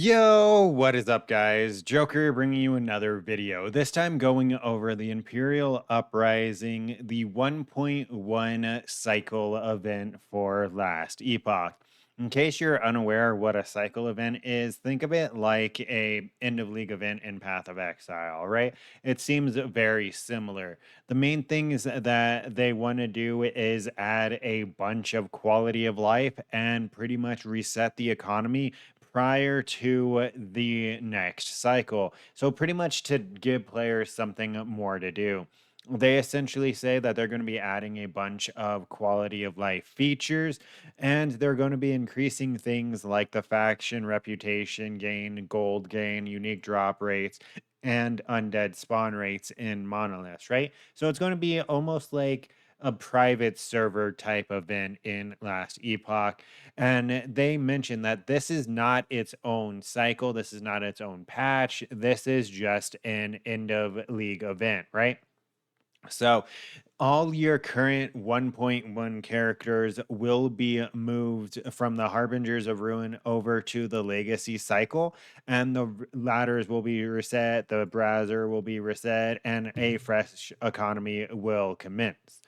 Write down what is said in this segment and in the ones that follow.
Yo, what is up, guys? Joker bringing you another video. This time going over the Imperial Uprising, the 1.1 cycle event for last Epoch. In case you're unaware what a cycle event is, think of it like a end of league event in Path of Exile, right? It seems very similar. The main things that they want to do is add a bunch of quality of life and pretty much reset the economy prior to the next cycle. So, pretty much to give players something more to do. They essentially say that they're going to be adding a bunch of quality of life features and they're going to be increasing things like the faction reputation gain, gold gain, unique drop rates, and undead spawn rates in monoliths, right? So, it's going to be almost like a private server type event in last epoch, and they mentioned that this is not its own cycle. This is not its own patch. This is just an end of league event, right? So, all your current 1.1 characters will be moved from the Harbingers of Ruin over to the Legacy cycle, and the ladders will be reset, the Browser will be reset, and a fresh economy will commence.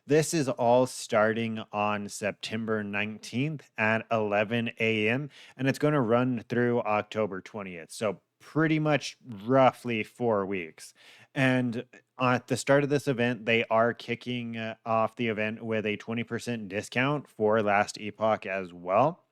This is all starting on September 19th at 11 a.m. and it's going to run through October 20th. So, pretty much roughly 4 weeks. And at the start of this event, they are kicking off the event with a 20% discount for Last Epoch as well.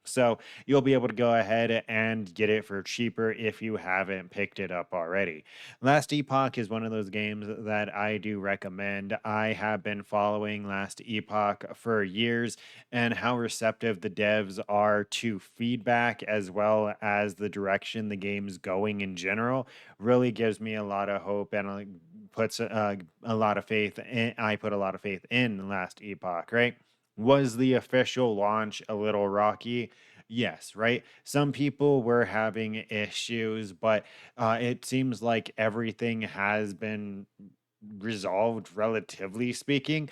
So you'll be able to go ahead and get it for cheaper if you haven't picked it up already. Last Epoch is one of those games that I do recommend. I have been following Last Epoch for years and how receptive the devs are to feedback as well as the direction the game's going in general really gives me a lot of hope and puts a lot of faith in. I put a lot of faith in Last Epoch, right? Was the official launch a little rocky? Yes, right. Some people were having issues, but it seems like everything has been resolved, relatively speaking.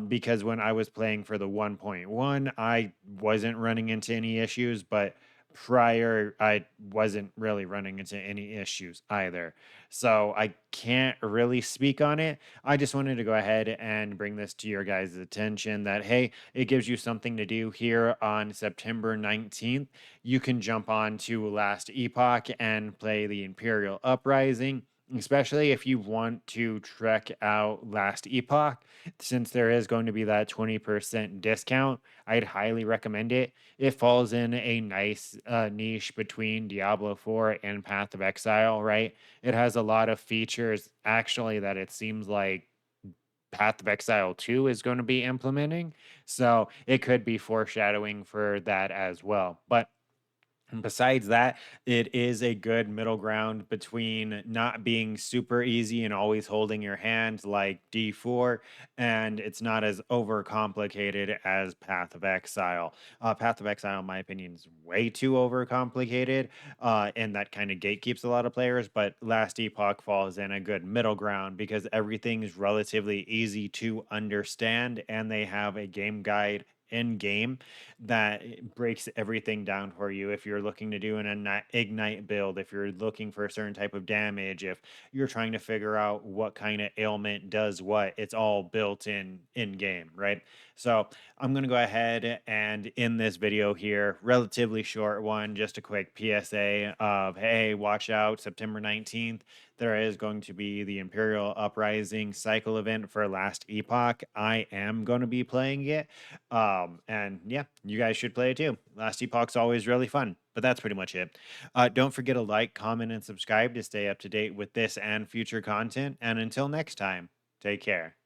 Because when I was playing for the 1.1, I wasn't running into any issues, but prior, I wasn't really running into any issues either. So I can't really speak on it. I just wanted to go ahead and bring this to your guys' attention that, hey, it gives you something to do here on September 19th. You can jump on to Last Epoch and play the Imperial Uprising, especially if you want to trek out Last Epoch. Since there is going to be that 20% discount, I'd highly recommend it. It falls in a nice niche between Diablo 4 and Path of Exile, right? It has a lot of features actually that it seems like Path of Exile 2 is going to be implementing. So it could be foreshadowing for that as well. But besides that, it is a good middle ground between not being super easy and always holding your hand like D4, and it's not as overcomplicated as Path of Exile. Path of Exile, in my opinion, is way too overcomplicated, and that kind of gatekeeps a lot of players. But Last Epoch falls in a good middle ground because everything is relatively easy to understand, and they have a game guide in game that breaks everything down for you. If you're looking to do an ignite build, if you're looking for a certain type of damage, if you're trying to figure out what kind of ailment does what, it's all built in game, right? So I'm going to go ahead and in this video here, relatively short one, just a quick PSA of, hey, watch out, September 19th. There is going to be the Imperial Uprising cycle event for Last Epoch. I am going to be playing it. And yeah, you guys should play it too. Last Epoch's always really fun. But that's pretty much it. Don't forget to like, comment, and subscribe to stay up to date with this and future content. And until next time, take care.